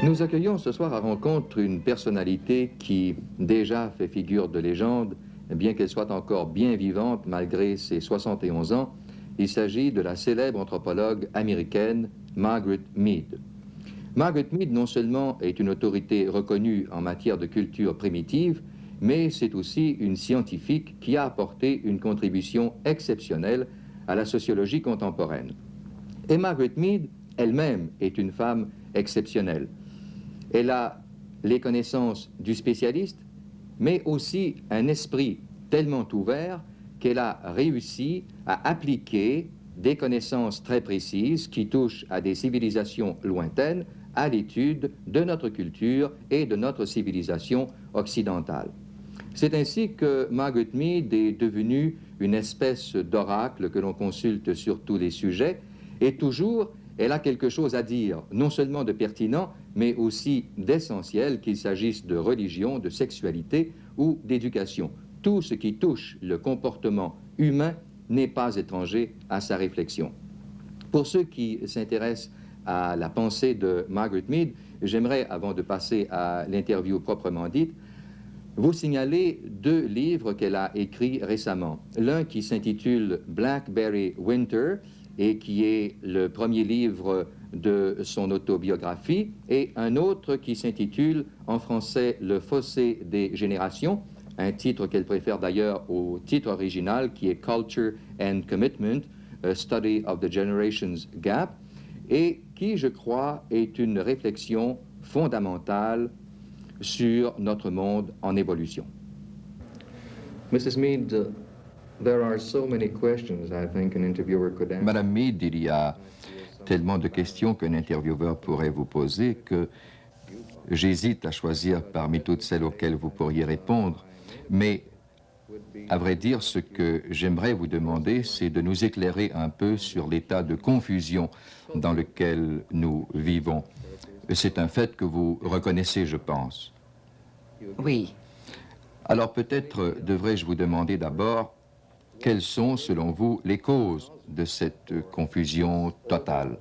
Nous accueillons ce soir à rencontre une personnalité qui déjà fait figure de légende, bien qu'elle soit encore bien vivante malgré ses 71 ans. Il s'agit de la célèbre anthropologue américaine Margaret Mead. Margaret Mead non seulement est une autorité reconnue en matière de culture primitive, mais c'est aussi une scientifique qui a apporté une contribution exceptionnelle à la sociologie contemporaine. Et Margaret Mead elle-même est une femme exceptionnelle. Elle a les connaissances du spécialiste, mais aussi un esprit tellement ouvert qu'elle a réussi à appliquer des connaissances très précises qui touchent à des civilisations lointaines à l'étude de notre culture et de notre civilisation occidentale. C'est ainsi que Margaret Mead est devenue une espèce d'oracle que l'on consulte sur tous les sujets, et toujours elle a quelque chose à dire, non seulement de pertinent, mais aussi d'essentiel, qu'il s'agisse de religion, de sexualité ou d'éducation. Tout ce qui touche le comportement humain n'est pas étranger à sa réflexion. Pour ceux qui s'intéressent à la pensée de Margaret Mead, j'aimerais, avant de passer à l'interview proprement dite, vous signaler deux livres qu'elle a écrits récemment. L'un qui s'intitule Blackberry Winter et qui est le premier livre de son autobiographie, et un autre qui s'intitule en français Le fossé des générations, un titre qu'elle préfère d'ailleurs au titre original qui est Culture and Commitment, A Study of the Generations Gap, et qui, je crois, est une réflexion fondamentale sur notre monde en évolution. Mrs. Mead, there are so many questions I think an interviewer could answer. Madame Mead, il y a tellement de questions qu'un intervieweur pourrait vous poser que j'hésite à choisir parmi toutes celles auxquelles vous pourriez répondre. Mais, à vrai dire, ce que j'aimerais vous demander, c'est de nous éclairer un peu sur l'état de confusion dans lequel nous vivons. C'est un fait que vous reconnaissez, je pense. Oui. Alors peut-être devrais-je vous demander d'abord quelles sont, selon vous, les causes de cette confusion totale?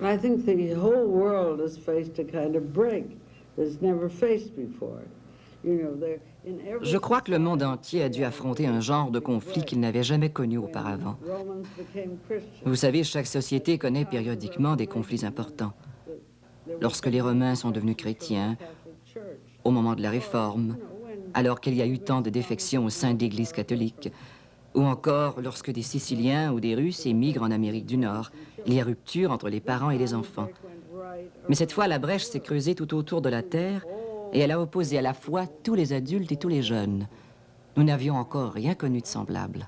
I think the whole world has faced a kind of break that's never faced before. Je crois que le monde entier a dû affronter un genre de conflit qu'il n'avait jamais connu auparavant. Vous savez, chaque société connaît périodiquement des conflits importants. Lorsque les Romains sont devenus chrétiens, au moment de la Réforme, alors qu'il y a eu tant de défections au sein de l'Église catholique, ou encore lorsque des Siciliens ou des Russes émigrent en Amérique du Nord, il y a rupture entre les parents et les enfants. Mais cette fois, la brèche s'est creusée tout autour de la Terre et elle a opposé à la fois tous les adultes et tous les jeunes. Nous n'avions encore rien connu de semblable.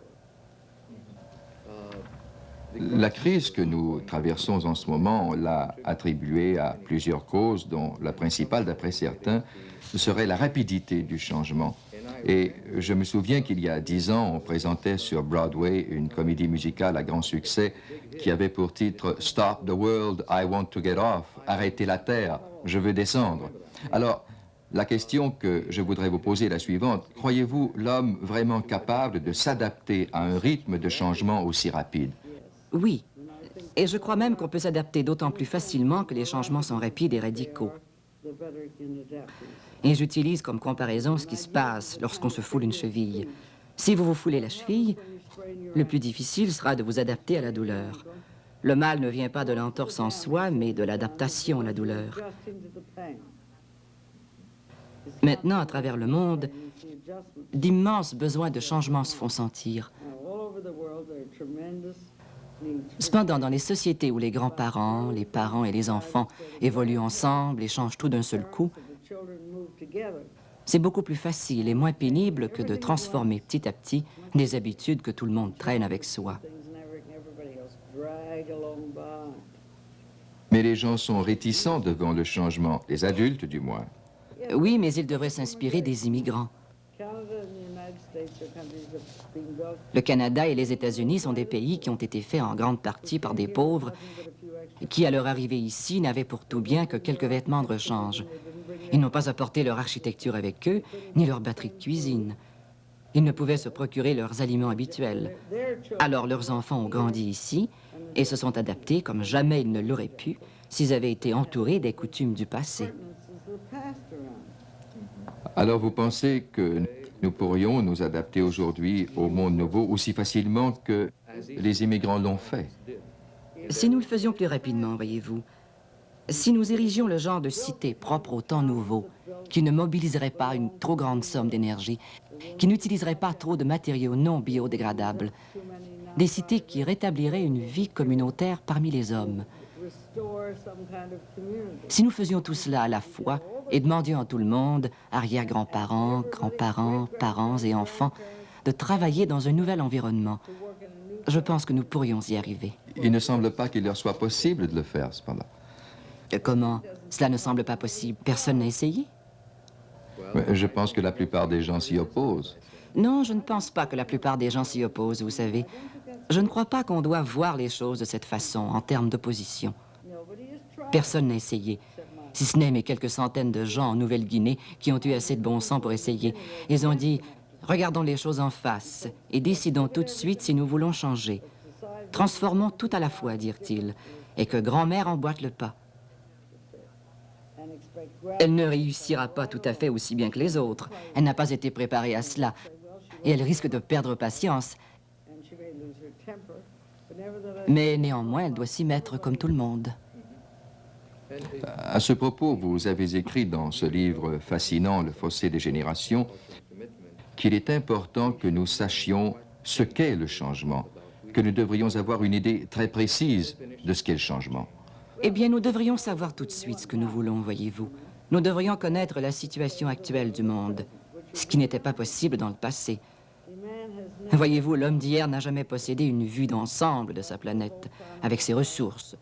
La crise que nous traversons en ce moment, on l'a attribuée à plusieurs causes, dont la principale, d'après certains, serait la rapidité du changement. Et je me souviens qu'il y a 10 ans, on présentait sur Broadway une comédie musicale à grand succès qui avait pour titre « Stop the world, I want to get off » « Arrêtez la terre, je veux descendre ». Alors, la question que je voudrais vous poser est la suivante. Croyez-vous l'homme vraiment capable de s'adapter à un rythme de changement aussi rapide? Oui, et je crois même qu'on peut s'adapter d'autant plus facilement que les changements sont rapides et radicaux. Et j'utilise comme comparaison ce qui se passe lorsqu'on se foule une cheville. Si vous vous foulez la cheville, le plus difficile sera de vous adapter à la douleur. Le mal ne vient pas de l'entorse en soi, mais de l'adaptation à la douleur. Maintenant, à travers le monde, d'immenses besoins de changement se font sentir. Cependant, dans les sociétés où les grands-parents, les parents et les enfants évoluent ensemble et changent tout d'un seul coup, c'est beaucoup plus facile et moins pénible que de transformer petit à petit des habitudes que tout le monde traîne avec soi. Mais les gens sont réticents devant le changement, les adultes du moins. Oui, mais ils devraient s'inspirer des immigrants. Le Canada et les États-Unis sont des pays qui ont été faits en grande partie par des pauvres qui, à leur arrivée ici, n'avaient pour tout bien que quelques vêtements de rechange. Ils n'ont pas apporté leur architecture avec eux, ni leur batterie de cuisine. Ils ne pouvaient se procurer leurs aliments habituels. Alors leurs enfants ont grandi ici et se sont adaptés comme jamais ils ne l'auraient pu s'ils avaient été entourés des coutumes du passé. Alors vous pensez que nous pourrions nous adapter aujourd'hui au monde nouveau aussi facilement que les immigrants l'ont fait? Si nous le faisions plus rapidement, voyez-vous, si nous érigions le genre de cité propre au temps nouveau, qui ne mobiliserait pas une trop grande somme d'énergie, qui n'utiliserait pas trop de matériaux non biodégradables, des cités qui rétabliraient une vie communautaire parmi les hommes. Si nous faisions tout cela à la fois et demandions à tout le monde, arrière-grands-parents, grands-parents, parents et enfants, de travailler dans un nouvel environnement, je pense que nous pourrions y arriver. Il ne semble pas qu'il leur soit possible de le faire, cependant. Comment? Cela ne semble pas possible. Personne n'a essayé? Mais je pense que la plupart des gens s'y opposent. Non, je ne pense pas que la plupart des gens s'y opposent, vous savez. Je ne crois pas qu'on doit voir les choses de cette façon, en termes d'opposition. Personne n'a essayé, si ce n'est mais quelques centaines de gens en Nouvelle-Guinée qui ont eu assez de bon sens pour essayer. Ils ont dit, regardons les choses en face et décidons tout de suite si nous voulons changer. Transformons tout à la fois, dirent-ils, et que grand-mère emboîte le pas. Elle ne réussira pas tout à fait aussi bien que les autres. Elle n'a pas été préparée à cela. Et elle risque de perdre patience. Mais néanmoins, elle doit s'y mettre comme tout le monde. À ce propos, vous avez écrit dans ce livre fascinant, Le fossé des générations, qu'il est important que nous sachions ce qu'est le changement, que nous devrions avoir une idée très précise de ce qu'est le changement. Eh bien, nous devrions savoir tout de suite ce que nous voulons, voyez-vous. Nous devrions connaître la situation actuelle du monde, ce qui n'était pas possible dans le passé. Voyez-vous, l'homme d'hier n'a jamais possédé une vue d'ensemble de sa planète, avec ses ressources.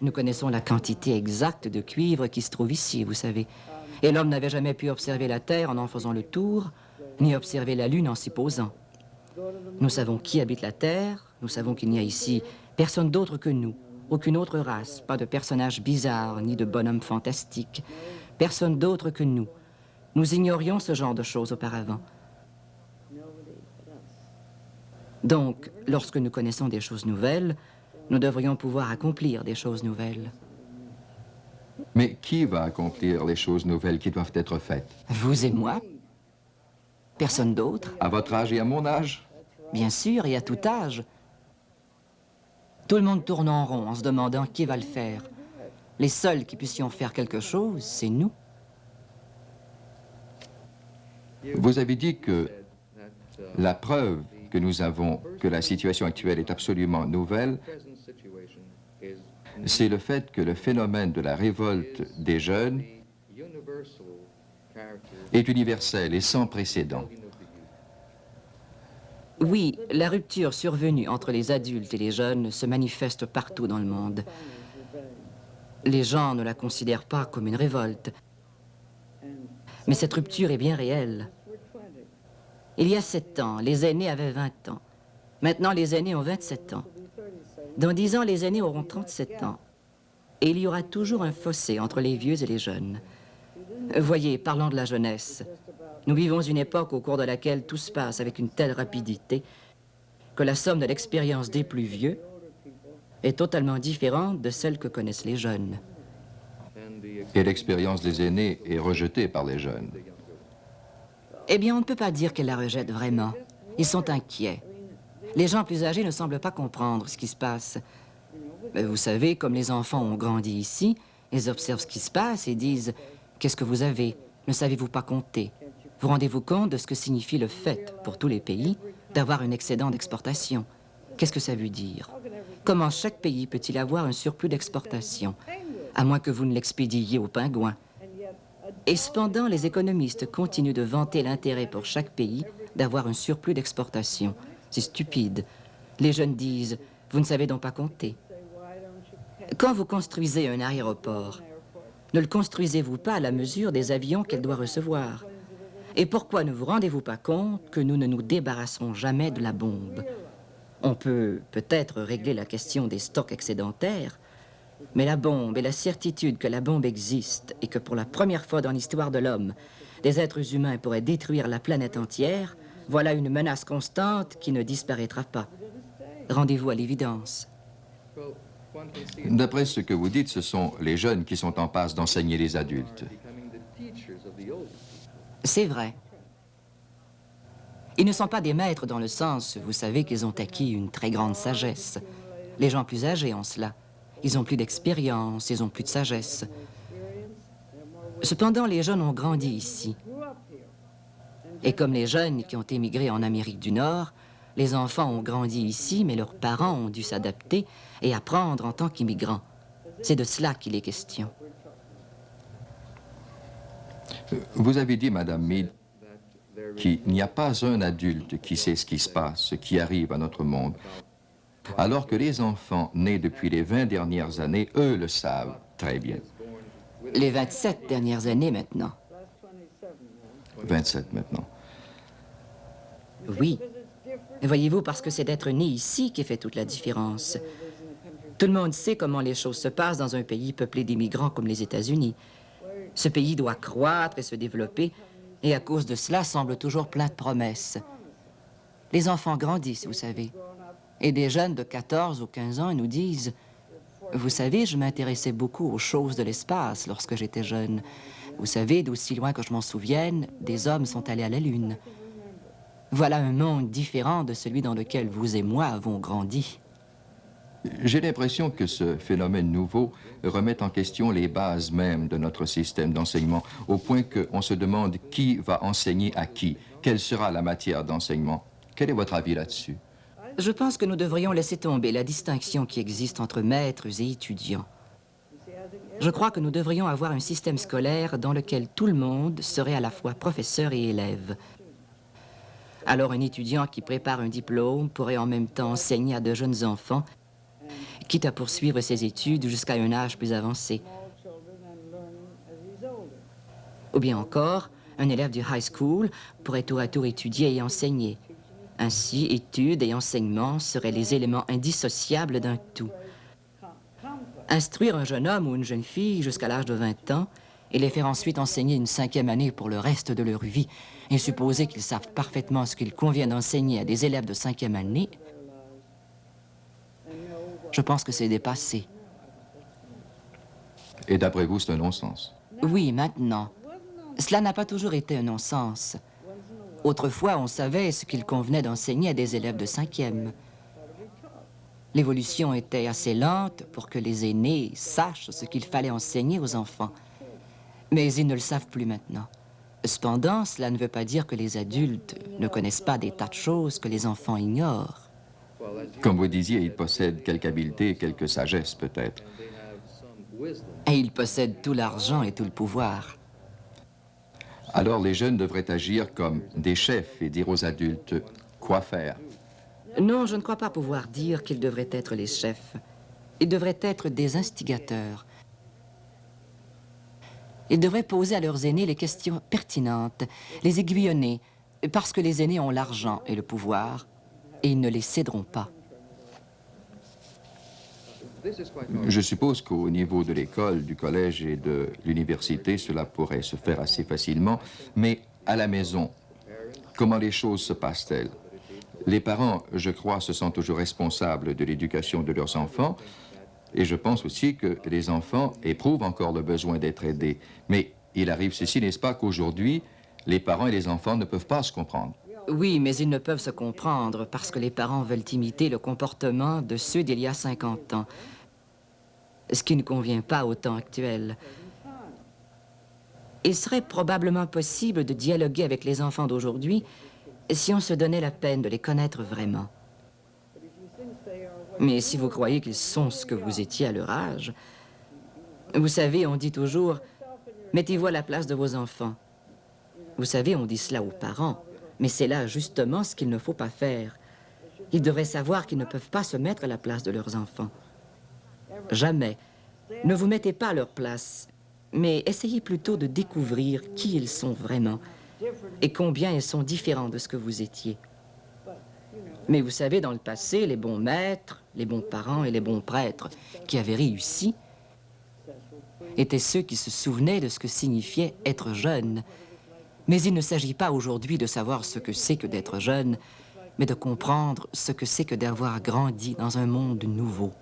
Nous connaissons la quantité exacte de cuivre qui se trouve ici, vous savez. Et l'homme n'avait jamais pu observer la Terre en faisant le tour, ni observer la Lune en s'y posant. Nous savons qui habite la Terre, nous savons qu'il n'y a ici personne d'autre que nous, aucune autre race, pas de personnages bizarres, ni de bonhommes fantastiques, personne d'autre que nous. Nous ignorions ce genre de choses auparavant. Donc, lorsque nous connaissons des choses nouvelles, nous devrions pouvoir accomplir des choses nouvelles. Mais qui va accomplir les choses nouvelles qui doivent être faites? Vous et moi? Personne d'autre? À votre âge et à mon âge? Bien sûr, et à tout âge. Tout le monde tourne en rond en se demandant qui va le faire. Les seuls qui puissions faire quelque chose, c'est nous. Vous avez dit que la preuve que nous avons que la situation actuelle est absolument nouvelle, c'est le fait que le phénomène de la révolte des jeunes est universel et sans précédent. Oui, la rupture survenue entre les adultes et les jeunes se manifeste partout dans le monde. Les gens ne la considèrent pas comme une révolte. Mais cette rupture est bien réelle. Il y a 7 ans, les aînés avaient 20 ans. Maintenant, les aînés ont 27 ans. Dans 10 ans, les aînés auront 37 ans. Et il y aura toujours un fossé entre les vieux et les jeunes. Voyez, parlons de la jeunesse. Nous vivons une époque au cours de laquelle tout se passe avec une telle rapidité que la somme de l'expérience des plus vieux est totalement différente de celle que connaissent les jeunes. Et l'expérience des aînés est rejetée par les jeunes. Eh bien, on ne peut pas dire qu'elle la rejette vraiment. Ils sont inquiets. Les gens plus âgés ne semblent pas comprendre ce qui se passe. Mais vous savez, comme les enfants ont grandi ici, ils observent ce qui se passe et disent « Qu'est-ce que vous avez? Ne savez-vous pas compter? Vous rendez-vous compte de ce que signifie le fait, pour tous les pays, d'avoir un excédent d'exportation? Qu'est-ce que ça veut dire? Comment chaque pays peut-il avoir un surplus d'exportation, à moins que vous ne l'expédiiez aux pingouins? Et cependant, les économistes continuent de vanter l'intérêt pour chaque pays d'avoir un surplus d'exportation. C'est stupide. Les jeunes disent « Vous ne savez donc pas compter. » Quand vous construisez un aéroport, ne le construisez-vous pas à la mesure des avions qu'elle doit recevoir? Et pourquoi ne vous rendez-vous pas compte que nous ne nous débarrasserons jamais de la bombe? On peut peut-être régler la question des stocks excédentaires, mais la bombe et la certitude que la bombe existe et que pour la première fois dans l'histoire de l'homme, des êtres humains pourraient détruire la planète entière, voilà une menace constante qui ne disparaîtra pas. Rendez-vous à l'évidence. D'après ce que vous dites, ce sont les jeunes qui sont en passe d'enseigner les adultes. C'est vrai. Ils ne sont pas des maîtres dans le sens, vous savez, qu'ils ont acquis une très grande sagesse. Les gens plus âgés ont cela. Ils ont plus d'expérience, ils ont plus de sagesse. Cependant, les jeunes ont grandi ici. Et comme les jeunes qui ont émigré en Amérique du Nord, les enfants ont grandi ici, mais leurs parents ont dû s'adapter et apprendre en tant qu'immigrants. C'est de cela qu'il est question. Vous avez dit, Madame Mead, qu'il n'y a pas un adulte qui sait ce qui se passe, ce qui arrive à notre monde, alors que les enfants nés depuis les 20 dernières années, eux, le savent très bien. Les 27 dernières années maintenant. 27 maintenant. Oui. Voyez-vous, parce que c'est d'être né ici qui fait toute la différence. Tout le monde sait comment les choses se passent dans un pays peuplé d'immigrants comme les États-Unis. Ce pays doit croître et se développer, et à cause de cela semble toujours plein de promesses. Les enfants grandissent, vous savez. Et des jeunes de 14 ou 15 ans nous disent « Vous savez, je m'intéressais beaucoup aux choses de l'espace lorsque j'étais jeune. Vous savez, d'aussi loin que je m'en souvienne, des hommes sont allés à la Lune. » Voilà un monde différent de celui dans lequel vous et moi avons grandi. J'ai l'impression que ce phénomène nouveau remet en question les bases mêmes de notre système d'enseignement, au point qu'on se demande qui va enseigner à qui, quelle sera la matière d'enseignement. Quel est votre avis là-dessus? Je pense que nous devrions laisser tomber la distinction qui existe entre maîtres et étudiants. Je crois que nous devrions avoir un système scolaire dans lequel tout le monde serait à la fois professeur et élève. Alors un étudiant qui prépare un diplôme pourrait en même temps enseigner à de jeunes enfants, quitte à poursuivre ses études jusqu'à un âge plus avancé. Ou bien encore, un élève du high school pourrait tour à tour étudier et enseigner. Ainsi, études et enseignement seraient les éléments indissociables d'un tout. Instruire un jeune homme ou une jeune fille jusqu'à l'âge de 20 ans et les faire ensuite enseigner une 5e année pour le reste de leur vie et supposer qu'ils savent parfaitement ce qu'il convient d'enseigner à des élèves de 5e année, je pense que c'est dépassé. Et d'après vous, c'est un non-sens? Oui, maintenant. Cela n'a pas toujours été un non-sens. Autrefois, on savait ce qu'il convenait d'enseigner à des élèves de 5e. L'évolution était assez lente pour que les aînés sachent ce qu'il fallait enseigner aux enfants. Mais ils ne le savent plus maintenant. Cependant, cela ne veut pas dire que les adultes ne connaissent pas des tas de choses que les enfants ignorent. Comme vous disiez, ils possèdent quelque habileté, quelque sagesse peut-être. Et ils possèdent tout l'argent et tout le pouvoir. Alors les jeunes devraient agir comme des chefs et dire aux adultes quoi faire. Non, je ne crois pas pouvoir dire qu'ils devraient être les chefs. Ils devraient être des instigateurs. Ils devraient poser à leurs aînés les questions pertinentes, les aiguillonner, parce que les aînés ont l'argent et le pouvoir, et ils ne les céderont pas. Je suppose qu'au niveau de l'école, du collège et de l'université, cela pourrait se faire assez facilement, mais à la maison, comment les choses se passent-elles? Les parents, je crois, se sentent toujours responsables de l'éducation de leurs enfants, et je pense aussi que les enfants éprouvent encore le besoin d'être aidés. Mais il arrive ceci, n'est-ce pas, qu'aujourd'hui, les parents et les enfants ne peuvent pas se comprendre? Oui, mais ils ne peuvent se comprendre parce que les parents veulent imiter le comportement de ceux d'il y a 50 ans, ce qui ne convient pas au temps actuel. Il serait probablement possible de dialoguer avec les enfants d'aujourd'hui si on se donnait la peine de les connaître vraiment. Mais si vous croyez qu'ils sont ce que vous étiez à leur âge, vous savez, on dit toujours « mettez-vous à la place de vos enfants ». Vous savez, on dit cela aux parents, mais c'est là justement ce qu'il ne faut pas faire. Ils devraient savoir qu'ils ne peuvent pas se mettre à la place de leurs enfants. Jamais. Ne vous mettez pas à leur place, mais essayez plutôt de découvrir qui ils sont vraiment et combien ils sont différents de ce que vous étiez. Mais vous savez, dans le passé, les bons maîtres, les bons parents et les bons prêtres qui avaient réussi étaient ceux qui se souvenaient de ce que signifiait être jeune. Mais il ne s'agit pas aujourd'hui de savoir ce que c'est que d'être jeune, mais de comprendre ce que c'est que d'avoir grandi dans un monde nouveau.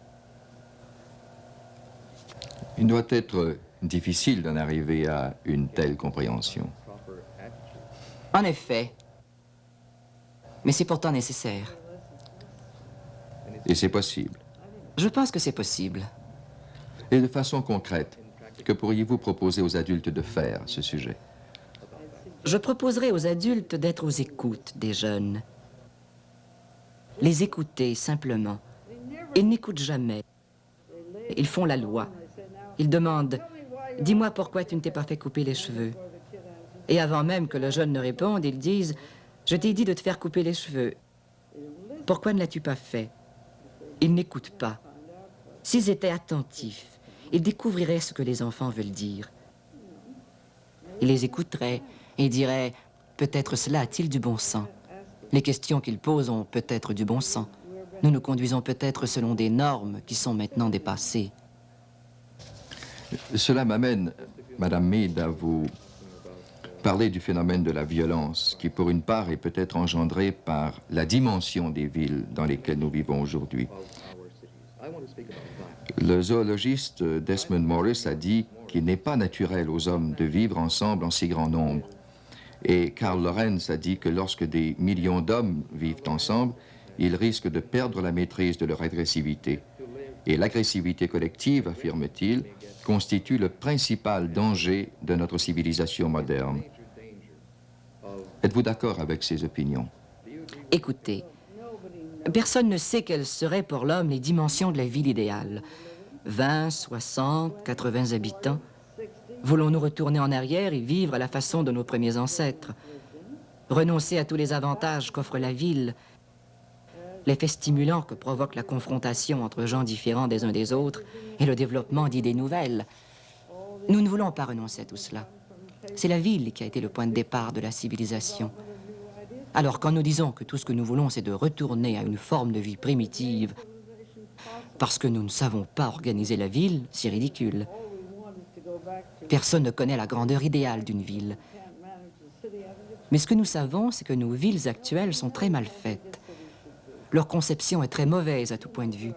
Il doit être difficile d'en arriver à une telle compréhension. En effet. Mais c'est pourtant nécessaire. Et c'est possible. Je pense que c'est possible. Et de façon concrète, que pourriez-vous proposer aux adultes de faire à ce sujet? Je proposerai aux adultes d'être aux écoutes des jeunes. Les écouter simplement. Ils n'écoutent jamais. Ils font la loi. Ils demandent « Dis-moi pourquoi tu ne t'es pas fait couper les cheveux ?» Et avant même que le jeune ne réponde, ils disent « Je t'ai dit de te faire couper les cheveux. Pourquoi ne l'as-tu pas fait ?» Ils n'écoutent pas. S'ils étaient attentifs, ils découvriraient ce que les enfants veulent dire. Ils les écouteraient et diraient « Peut-être cela a-t-il du bon sens. Les questions qu'ils posent ont peut-être du bon sens. Nous nous conduisons peut-être selon des normes qui sont maintenant dépassées. » Cela m'amène, Madame Mead, à vous parler du phénomène de la violence, qui pour une part est peut-être engendré par la dimension des villes dans lesquelles nous vivons aujourd'hui. Le zoologiste Desmond Morris a dit qu'il n'est pas naturel aux hommes de vivre ensemble en si grand nombre. Et Karl Lorenz a dit que lorsque des millions d'hommes vivent ensemble, ils risquent de perdre la maîtrise de leur agressivité. Et l'agressivité collective, affirme-t-il, constitue le principal danger de notre civilisation moderne. Êtes-vous d'accord avec ces opinions? Écoutez, personne ne sait quelles seraient pour l'homme les dimensions de la ville idéale. 20, 60, 80 habitants. Voulons-nous retourner en arrière et vivre à la façon de nos premiers ancêtres? Renoncer à tous les avantages qu'offre la ville, l'effet stimulant que provoque la confrontation entre gens différents des uns des autres et le développement d'idées nouvelles. Nous ne voulons pas renoncer à tout cela. C'est la ville qui a été le point de départ de la civilisation. Alors quand nous disons que tout ce que nous voulons, c'est de retourner à une forme de vie primitive, parce que nous ne savons pas organiser la ville, c'est ridicule. Personne ne connaît la grandeur idéale d'une ville. Mais ce que nous savons, c'est que nos villes actuelles sont très mal faites. Leur conception est très mauvaise à tout point de vue.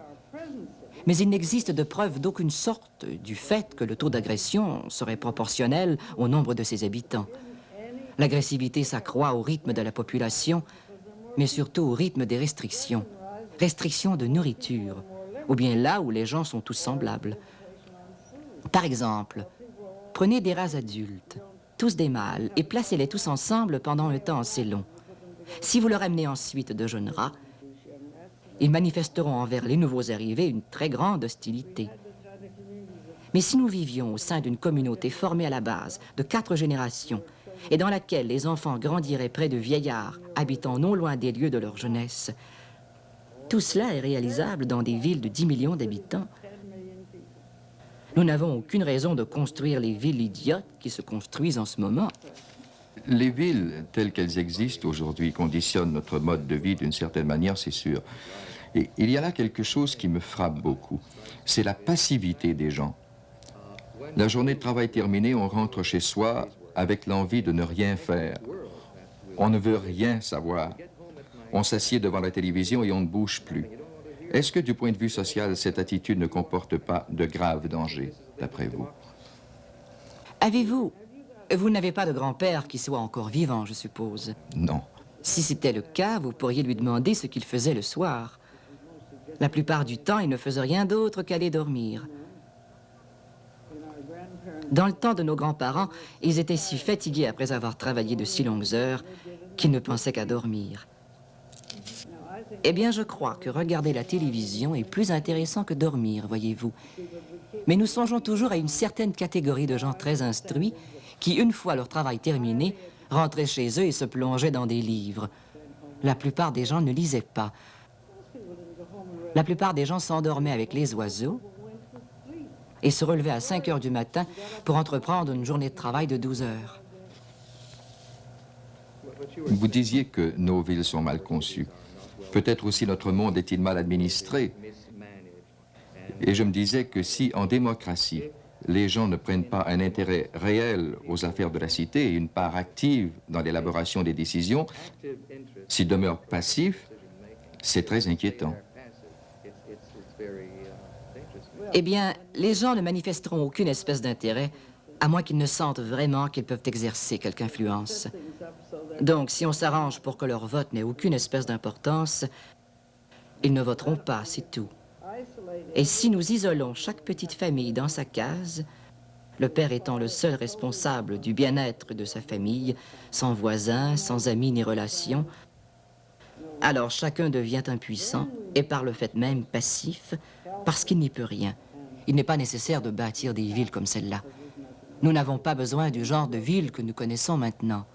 Mais il n'existe de preuve d'aucune sorte du fait que le taux d'agression serait proportionnel au nombre de ses habitants. L'agressivité s'accroît au rythme de la population, mais surtout au rythme des restrictions. Restrictions de nourriture, ou bien là où les gens sont tous semblables. Par exemple, prenez des rats adultes, tous des mâles, et placez-les tous ensemble pendant un temps assez long. Si vous leur amenez ensuite de jeunes rats, ils manifesteront envers les nouveaux arrivés une très grande hostilité. Mais si nous vivions au sein d'une communauté formée à la base de 4 générations et dans laquelle les enfants grandiraient près de vieillards habitant non loin des lieux de leur jeunesse, tout cela est réalisable dans des villes de 10 millions d'habitants. Nous n'avons aucune raison de construire les villes idiotes qui se construisent en ce moment. Les villes telles qu'elles existent aujourd'hui conditionnent notre mode de vie d'une certaine manière, c'est sûr. Et il y a là quelque chose qui me frappe beaucoup. C'est la passivité des gens. La journée de travail terminée, on rentre chez soi avec l'envie de ne rien faire. On ne veut rien savoir. On s'assied devant la télévision et on ne bouge plus. Est-ce que du point de vue social, cette attitude ne comporte pas de graves dangers, d'après vous? Vous n'avez pas de grand-père qui soit encore vivant, je suppose. Non. Si c'était le cas, vous pourriez lui demander ce qu'il faisait le soir. La plupart du temps, il ne faisait rien d'autre qu'aller dormir. Dans le temps de nos grands-parents, ils étaient si fatigués après avoir travaillé de si longues heures qu'ils ne pensaient qu'à dormir. Eh bien, je crois que regarder la télévision est plus intéressant que dormir, voyez-vous. Mais nous songeons toujours à une certaine catégorie de gens très instruits qui, une fois leur travail terminé, rentraient chez eux et se plongeaient dans des livres. La plupart des gens ne lisaient pas. La plupart des gens s'endormaient avec les oiseaux et se relevaient à 5 heures du matin pour entreprendre une journée de travail de 12 heures. Vous disiez que nos villes sont mal conçues. Peut-être aussi notre monde est-il mal administré. Et je me disais que si, en démocratie, les gens ne prennent pas un intérêt réel aux affaires de la cité et une part active dans l'élaboration des décisions, s'ils demeurent passifs, c'est très inquiétant. Eh bien, les gens ne manifesteront aucune espèce d'intérêt, à moins qu'ils ne sentent vraiment qu'ils peuvent exercer quelque influence. Donc, si on s'arrange pour que leur vote n'ait aucune espèce d'importance, ils ne voteront pas, c'est tout. Et si nous isolons chaque petite famille dans sa case, le père étant le seul responsable du bien-être de sa famille, sans voisins, sans amis ni relations, alors chacun devient impuissant et par le fait même passif, parce qu'il n'y peut rien. Il n'est pas nécessaire de bâtir des villes comme celle-là. Nous n'avons pas besoin du genre de ville que nous connaissons maintenant.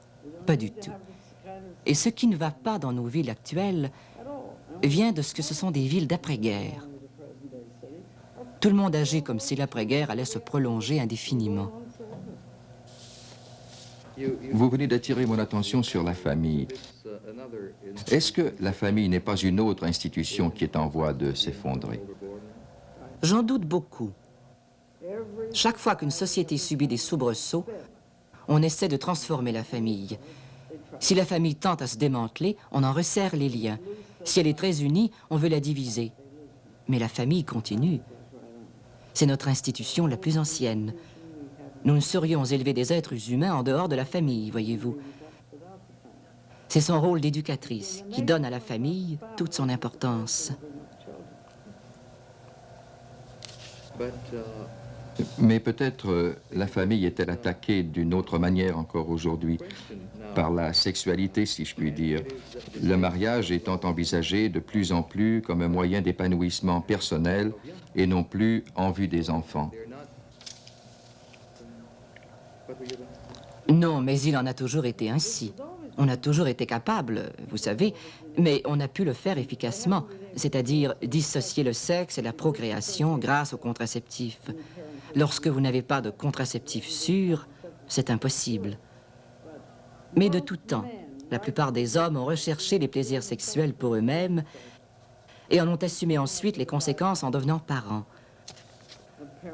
Pas du tout. Et ce qui ne va pas dans nos villes actuelles vient de ce que ce sont des villes d'après-guerre. Tout le monde agit comme si l'après-guerre allait se prolonger indéfiniment. Vous venez d'attirer mon attention sur la famille. Est-ce que la famille n'est pas une autre institution qui est en voie de s'effondrer? J'en doute beaucoup. Chaque fois qu'une société subit des soubresauts, on essaie de transformer la famille. Si la famille tente à se démanteler, on en resserre les liens. Si elle est très unie, on veut la diviser. Mais la famille continue. C'est notre institution la plus ancienne. Nous ne saurions élever des êtres humains en dehors de la famille, voyez-vous. C'est son rôle d'éducatrice qui donne à la famille toute son importance. Mais peut-être la famille est-elle attaquée d'une autre manière encore aujourd'hui, par la sexualité, si je puis dire. Le mariage étant envisagé de plus en plus comme un moyen d'épanouissement personnel et non plus en vue des enfants. Non, mais il en a toujours été ainsi. On a toujours été capable, vous savez, mais on a pu le faire efficacement, c'est-à-dire dissocier le sexe et la procréation grâce aux contraceptifs. Lorsque vous n'avez pas de contraceptif sûr, c'est impossible. Mais de tout temps, la plupart des hommes ont recherché les plaisirs sexuels pour eux-mêmes et en ont assumé ensuite les conséquences en devenant parents.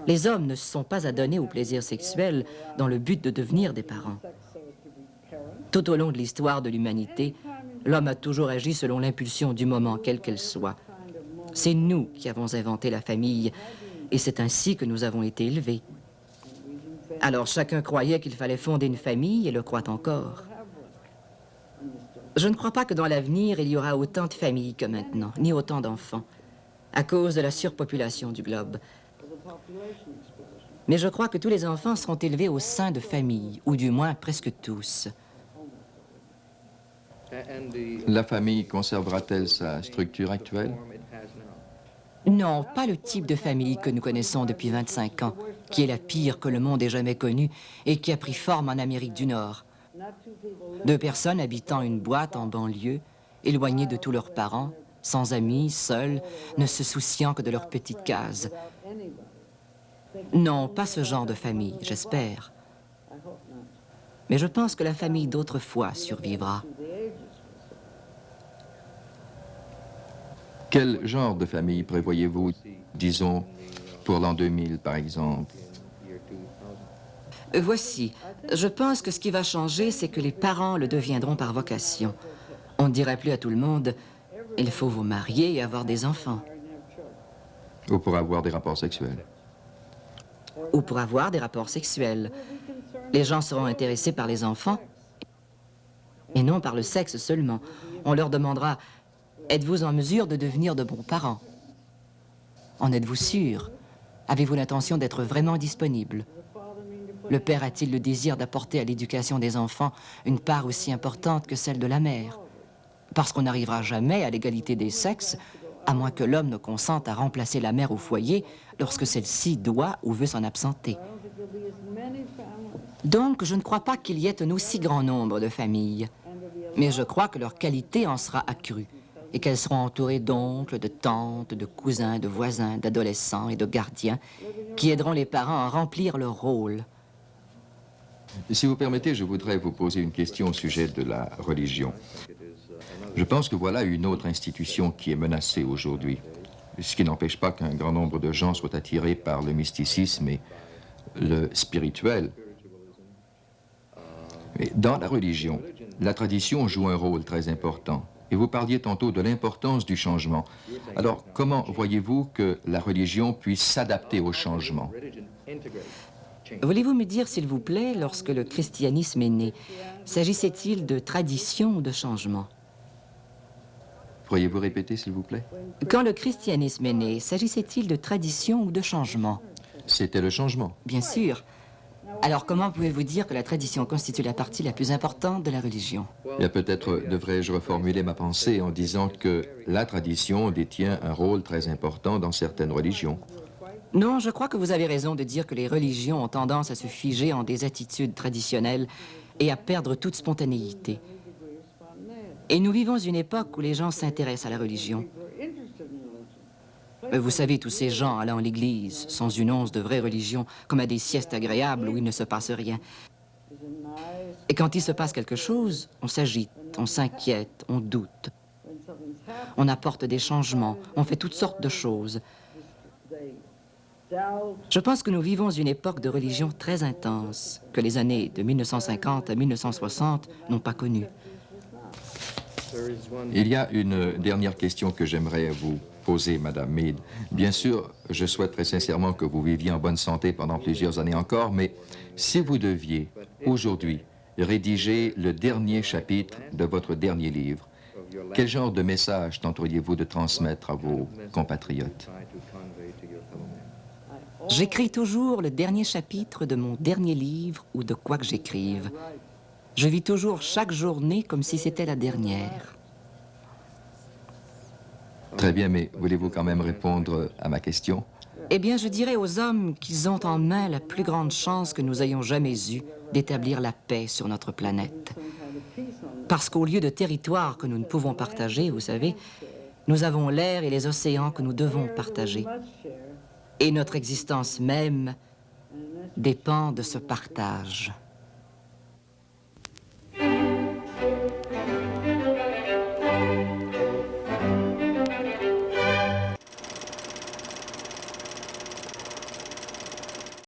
Les hommes ne se sont pas adonnés aux plaisirs sexuels dans le but de devenir des parents. Tout au long de l'histoire de l'humanité, l'homme a toujours agi selon l'impulsion du moment, quelle qu'elle soit. C'est nous qui avons inventé la famille, et c'est ainsi que nous avons été élevés. Alors chacun croyait qu'il fallait fonder une famille, et le croit encore. Je ne crois pas que dans l'avenir, il y aura autant de familles que maintenant, ni autant d'enfants, à cause de la surpopulation du globe. Mais je crois que tous les enfants seront élevés au sein de familles, ou du moins presque tous. La famille conservera-t-elle sa structure actuelle? Non, pas le type de famille que nous connaissons depuis 25 ans, qui est la pire que le monde ait jamais connue et qui a pris forme en Amérique du Nord. 2 personnes habitant une boîte en banlieue, éloignées de tous leurs parents, sans amis, seuls, ne se souciant que de leur petite case. Non, pas ce genre de famille, j'espère. Mais je pense que la famille d'autrefois survivra. Quel genre de famille prévoyez-vous, disons, pour l'an 2000, par exemple? Voici, je pense que ce qui va changer, c'est que les parents le deviendront par vocation. On ne dirait plus à tout le monde, il faut vous marier et avoir des enfants. Ou pour avoir des rapports sexuels? Ou pour avoir des rapports sexuels. Les gens seront intéressés par les enfants et non par le sexe seulement. On leur demandera, êtes-vous en mesure de devenir de bons parents? En êtes-vous sûr? Avez-vous l'intention d'être vraiment disponible? Le père a-t-il le désir d'apporter à l'éducation des enfants une part aussi importante que celle de la mère? Parce qu'on n'arrivera jamais à l'égalité des sexes, à moins que l'homme ne consente à remplacer la mère au foyer lorsque celle-ci doit ou veut s'en absenter. Donc, je ne crois pas qu'il y ait un aussi grand nombre de familles, mais je crois que leur qualité en sera accrue et qu'elles seront entourées d'oncles, de tantes, de cousins, de voisins, d'adolescents et de gardiens qui aideront les parents à remplir leur rôle. Si vous permettez, je voudrais vous poser une question au sujet de la religion. Je pense que voilà une autre institution qui est menacée aujourd'hui, ce qui n'empêche pas qu'un grand nombre de gens soient attirés par le mysticisme et le spirituel. Mais dans la religion, la tradition joue un rôle très important Et vous parliez tantôt de l'importance du changement. Alors, comment voyez-vous que la religion puisse s'adapter au changement? Voulez-vous me dire, s'il vous plaît, lorsque le christianisme est né, s'agissait-il de tradition ou de changement? Pourriez-vous répéter, s'il vous plaît? Quand le christianisme est né, s'agissait-il de tradition ou de changement? C'était le changement. Bien sûr. Alors comment pouvez-vous dire que la tradition constitue la partie la plus importante de la religion? Et peut-être devrais-je reformuler ma pensée en disant que la tradition détient un rôle très important dans certaines religions. Non, je crois que vous avez raison de dire que les religions ont tendance à se figer en des attitudes traditionnelles et à perdre toute spontanéité. Et nous vivons une époque où les gens s'intéressent à la religion. Vous savez, tous ces gens allant à l'église, sans une once de vraie religion, comme à des siestes agréables où il ne se passe rien. Et quand il se passe quelque chose, on s'agite, on s'inquiète, on doute. On apporte des changements, on fait toutes sortes de choses. Je pense que nous vivons une époque de religion très intense, que les années de 1950 à 1960 n'ont pas connue. Il y a une dernière question que j'aimerais vous poser, Madame Mead. Bien sûr, je souhaite très sincèrement que vous viviez en bonne santé pendant plusieurs années encore, mais si vous deviez, aujourd'hui, rédiger le dernier chapitre de votre dernier livre, quel genre de message tenteriez-vous de transmettre à vos compatriotes? J'écris toujours le dernier chapitre de mon dernier livre ou de quoi que j'écrive. Je vis toujours chaque journée comme si c'était la dernière. Très bien, mais voulez-vous quand même répondre à ma question? Eh bien, je dirais aux hommes qu'ils ont en main la plus grande chance que nous ayons jamais eue d'établir la paix sur notre planète. Parce qu'au lieu de territoires que nous ne pouvons partager, vous savez, nous avons l'air et les océans que nous devons partager. Et notre existence même dépend de ce partage.